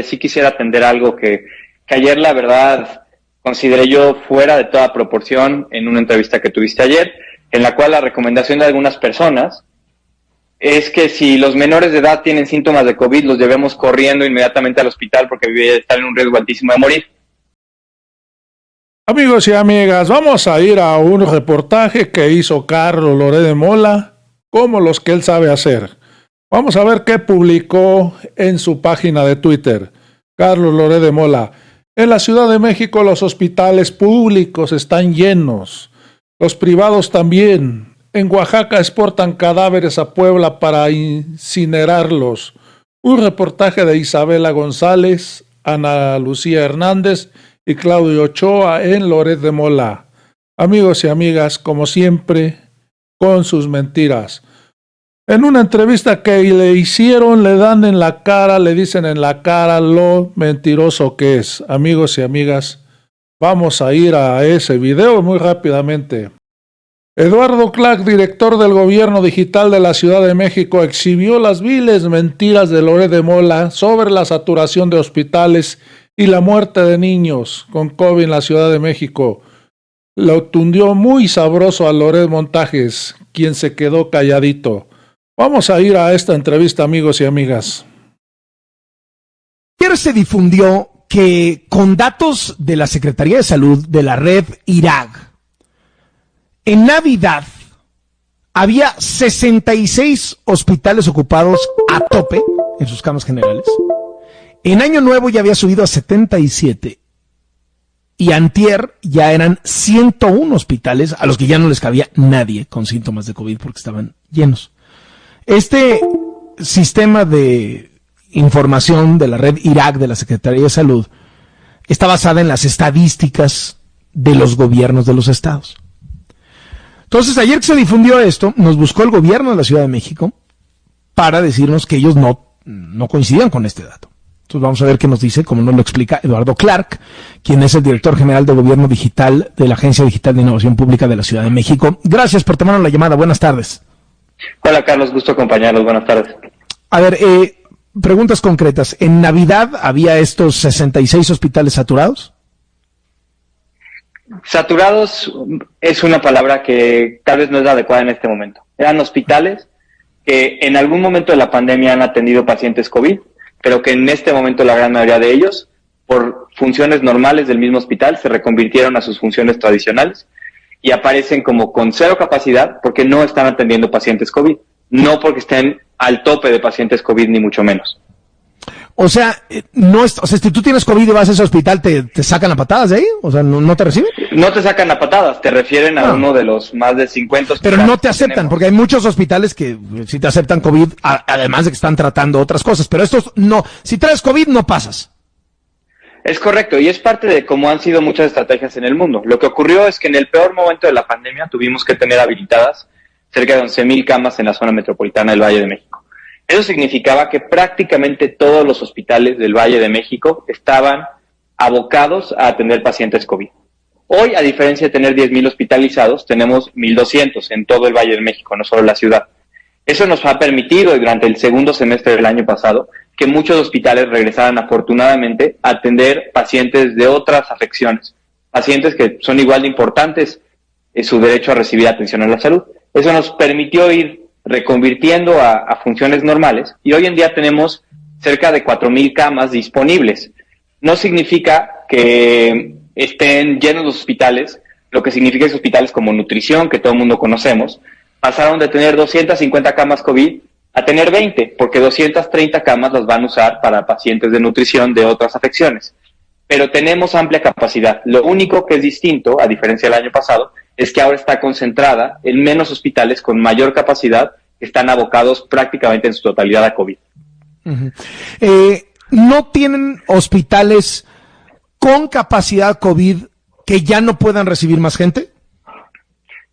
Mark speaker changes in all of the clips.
Speaker 1: Sí quisiera atender algo que ayer, la verdad, consideré yo fuera de toda proporción en una entrevista que tuviste ayer, en la cual la recomendación de algunas personas es que si los menores de edad tienen síntomas de COVID, los llevemos corriendo inmediatamente al hospital porque están en un riesgo altísimo de morir.
Speaker 2: Amigos y amigas, vamos a ir a un reportaje que hizo Carlos Loret de Mola, como los que él sabe hacer. Vamos a ver qué publicó en su página de Twitter. Carlos Loret de Mola. En la Ciudad de México los hospitales públicos están llenos. Los privados también. En Oaxaca exportan cadáveres a Puebla para incinerarlos. Un reportaje de Isabela González, Ana Lucía Hernández y Claudio Ochoa en Loret de Mola. Amigos y amigas, como siempre, con sus mentiras. En una entrevista que le hicieron, le dan en la cara, le dicen en la cara lo mentiroso que es. Amigos y amigas, vamos a ir a ese video muy rápidamente. Eduardo Clark, director del Gobierno Digital de la Ciudad de México, exhibió las viles mentiras de Loret de Mola sobre la saturación de hospitales y la muerte de niños con COVID en la Ciudad de México. Lo tundió muy sabroso a Loret Montajes, quien se quedó calladito. Vamos a ir a esta entrevista, amigos y amigas.
Speaker 3: Ayer se difundió que con datos de la Secretaría de Salud de la red IRAG, en Navidad había 66 hospitales ocupados a tope en sus camas generales. En Año Nuevo ya había subido a 77. Y antier ya eran 101 hospitales a los que ya no les cabía nadie con síntomas de COVID porque estaban llenos. Este sistema de información de la red IRAG de la Secretaría de Salud está basada en las estadísticas de los gobiernos de los estados. Entonces, ayer que se difundió esto, nos buscó el gobierno de la Ciudad de México para decirnos que ellos no coincidían con este dato. Entonces vamos a ver qué nos dice, como nos lo explica Eduardo Clark, quien es el director general de Gobierno Digital de la Agencia Digital de Innovación Pública de la Ciudad de México. Gracias por tomarnos la llamada. Buenas tardes.
Speaker 1: Hola Carlos, gusto acompañarlos. Buenas tardes.
Speaker 3: A ver, preguntas concretas. ¿En Navidad había estos 66 hospitales saturados?
Speaker 1: Saturados es una palabra que tal vez no es la adecuada en este momento. Eran hospitales que en algún momento de la pandemia han atendido pacientes COVID, pero que en este momento la gran mayoría de ellos, por funciones normales del mismo hospital, se reconvirtieron a sus funciones tradicionales y aparecen como con cero capacidad porque no están atendiendo pacientes COVID, no porque estén al tope de pacientes COVID ni mucho menos.
Speaker 3: O sea, si tú tienes COVID y vas a ese hospital, ¿te sacan a patadas de ahí? O sea, ¿no te reciben?
Speaker 1: No te sacan a patadas, te refieren a uno de los más de 50 hospitales.
Speaker 3: Pero no te aceptan, porque hay muchos hospitales que sí te aceptan COVID, además de que están tratando otras cosas. Pero estos no, si traes COVID no pasas.
Speaker 1: Es correcto, y es parte de cómo han sido muchas estrategias en el mundo. Lo que ocurrió es que en el peor momento de la pandemia tuvimos que tener habilitadas cerca de 11,000 camas en la zona metropolitana del Valle de México. Eso significaba que prácticamente todos los hospitales del Valle de México estaban abocados a atender pacientes COVID. Hoy, a diferencia de tener 10,000 hospitalizados, tenemos 1,200 en todo el Valle de México, no solo la ciudad. Eso nos ha permitido, durante el segundo semestre del año pasado, que muchos hospitales regresaran afortunadamente a atender pacientes de otras afecciones, pacientes que son igual de importantes en su derecho a recibir atención en la salud. Eso nos permitió ir reconvirtiendo a funciones normales y hoy en día tenemos cerca de 4,000 camas disponibles. No significa que estén llenos los hospitales, lo que significa es hospitales como nutrición, que todo el mundo conocemos, pasaron de tener 250 camas COVID a tener 20, porque 230 camas las van a usar para pacientes de nutrición de otras afecciones. Pero tenemos amplia capacidad. Lo único que es distinto, a diferencia del año pasado, es que ahora está concentrada en menos hospitales con mayor capacidad que están abocados prácticamente en su totalidad a COVID.
Speaker 3: Uh-huh. ¿No tienen hospitales con capacidad COVID que ya no puedan recibir más gente?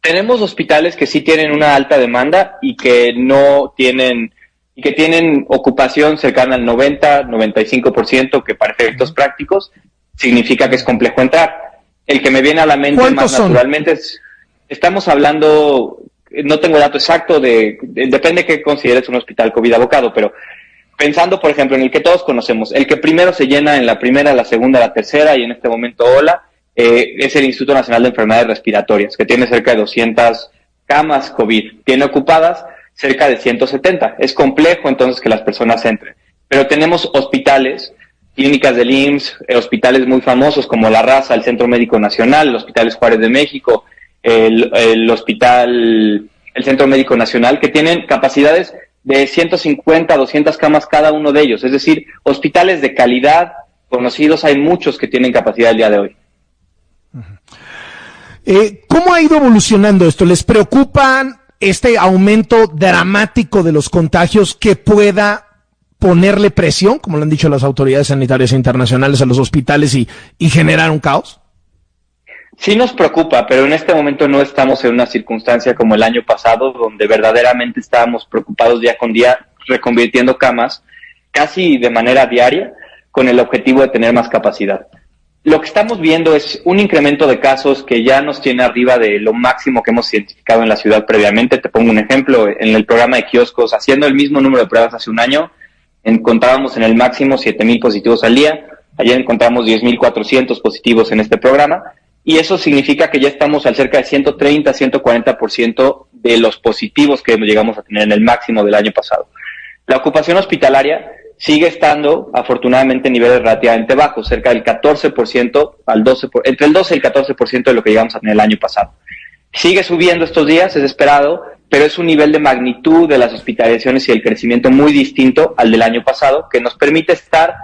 Speaker 1: Tenemos hospitales que sí tienen una alta demanda y que no tienen, y que tienen ocupación cercana al 90-95%, que para efectos prácticos significa que es complejo entrar. El que me viene a la mente más naturalmente es, estamos hablando, no tengo el dato exacto depende de qué consideres un hospital COVID abocado, pero Pensando, por ejemplo, en el que todos conocemos, el que primero se llena en la primera, la segunda, la tercera y en este momento es el Instituto Nacional de Enfermedades Respiratorias, que tiene cerca de 200 camas COVID. Tiene ocupadas cerca de 170. Es complejo entonces que las personas entren. Pero tenemos hospitales, clínicas del IMSS, hospitales muy famosos como La Raza, el Centro Médico Nacional, el Hospital Juárez de México, el Centro Médico Nacional, que tienen capacidades de 150 a 200 camas cada uno de ellos. Es decir, hospitales de calidad, conocidos, hay muchos que tienen capacidad el día de hoy.
Speaker 3: ¿Cómo ha ido evolucionando esto? ¿Les preocupan este aumento dramático de los contagios que pueda ponerle presión, como lo han dicho las autoridades sanitarias internacionales, a los hospitales y generar un caos?
Speaker 1: Sí nos preocupa, pero en este momento no estamos en una circunstancia como el año pasado, donde verdaderamente estábamos preocupados día con día, reconvirtiendo camas casi de manera diaria, con el objetivo de tener más capacidad. Lo que estamos viendo es un incremento de casos que ya nos tiene arriba de lo máximo que hemos identificado en la ciudad previamente. Te pongo un ejemplo, en el programa de kioscos, haciendo el mismo número de pruebas hace un año, encontrábamos en el máximo 7,000 positivos al día. Ayer encontramos 10,400 positivos en este programa, y eso significa que ya estamos al cerca de 130, 140% de los positivos que llegamos a tener en el máximo del año pasado. La ocupación hospitalaria sigue estando, afortunadamente, en niveles relativamente bajos, cerca del 14% al 12%, entre el 12 y el 14% de lo que llegamos a tener el año pasado. Sigue subiendo estos días, es esperado, pero es un nivel de magnitud de las hospitalizaciones y el crecimiento muy distinto al del año pasado, que nos permite estar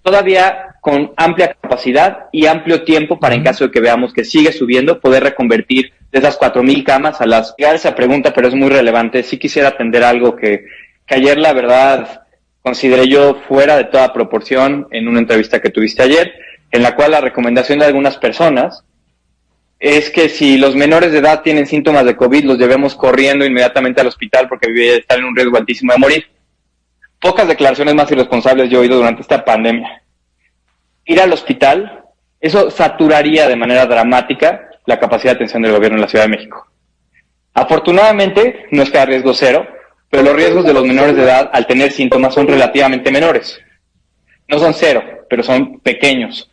Speaker 1: todavía con amplia capacidad y amplio tiempo para, en caso de que veamos que sigue subiendo, poder reconvertir de esas 4,000 camas a las... Llegar a esa pregunta, pero es muy relevante. Sí quisiera atender algo que ayer, la verdad, consideré yo fuera de toda proporción en una entrevista que tuviste ayer, en la cual la recomendación de algunas personas es que si los menores de edad tienen síntomas de COVID, los llevemos corriendo inmediatamente al hospital porque están en un riesgo altísimo de morir. Pocas declaraciones más irresponsables yo he oído durante esta pandemia. Ir al hospital, eso saturaría de manera dramática la capacidad de atención del gobierno en la Ciudad de México. Afortunadamente, no es que haya riesgo cero, pero los riesgos de los menores de edad al tener síntomas son relativamente menores. No son cero, pero son pequeños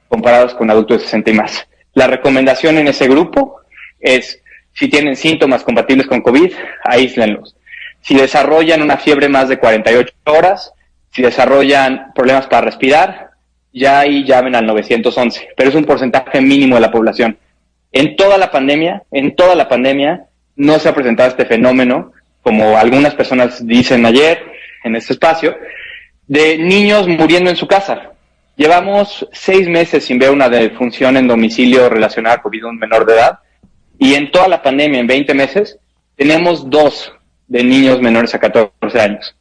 Speaker 1: comparados con adultos de 60 y más. La recomendación en ese grupo es, si tienen síntomas compatibles con COVID, aíslenlos. Si desarrollan una fiebre más de 48 horas, si desarrollan problemas para respirar, ya ahí llamen al 911, pero es un porcentaje mínimo de la población. En toda la pandemia, no se ha presentado este fenómeno, como algunas personas dicen ayer en este espacio, de niños muriendo en su casa. Llevamos 6 meses sin ver una defunción en domicilio relacionada a COVID de un menor de edad, y en toda la pandemia, en 20 meses, tenemos 2 de niños menores a 14 años.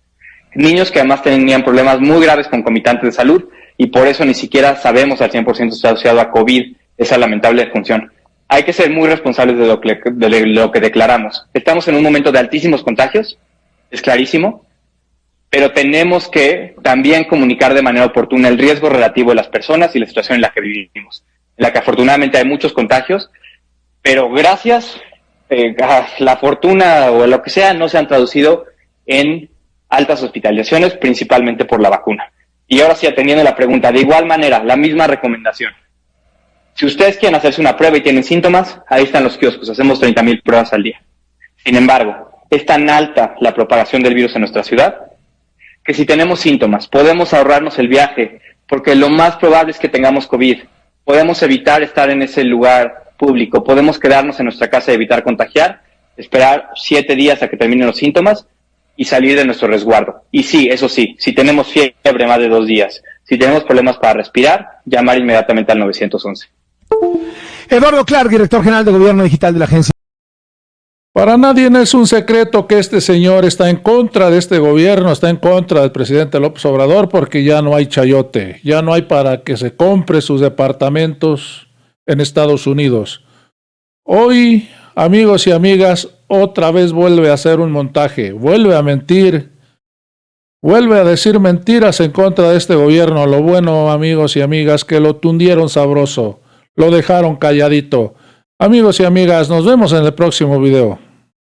Speaker 1: Niños que además tenían problemas muy graves concomitantes de salud, y por eso ni siquiera sabemos al 100% si está asociado a COVID esa lamentable defunción. Hay que ser muy responsables de lo que declaramos. Estamos en un momento de altísimos contagios, es clarísimo, pero tenemos que también comunicar de manera oportuna el riesgo relativo de las personas y la situación en la que vivimos, en la que afortunadamente hay muchos contagios, pero gracias a la fortuna o lo que sea, no se han traducido en altas hospitalizaciones, principalmente por la vacuna. Y ahora sí, atendiendo la pregunta, de igual manera, la misma recomendación. Si ustedes quieren hacerse una prueba y tienen síntomas, ahí están los kioscos, hacemos 30,000 pruebas al día. Sin embargo, es tan alta la propagación del virus en nuestra ciudad que si tenemos síntomas, podemos ahorrarnos el viaje, porque lo más probable es que tengamos COVID. Podemos evitar estar en ese lugar público, podemos quedarnos en nuestra casa y evitar contagiar, esperar 7 días a que terminen los síntomas y salir de nuestro resguardo. Y sí, eso sí, si tenemos fiebre más de 2 días, si tenemos problemas para respirar, llamar inmediatamente al 911.
Speaker 3: Eduardo Clark, director general de Gobierno Digital de la agencia.
Speaker 2: Para nadie no es un secreto que este señor está en contra de este gobierno, está en contra del presidente López Obrador, porque ya no hay chayote, ya no hay para que se compre sus departamentos en Estados Unidos. Hoy, amigos y amigas, otra vez vuelve a hacer un montaje, vuelve a mentir, vuelve a decir mentiras en contra de este gobierno. Lo bueno, amigos y amigas, que lo tundieron sabroso, lo dejaron calladito. Amigos y amigas, nos vemos en el próximo video.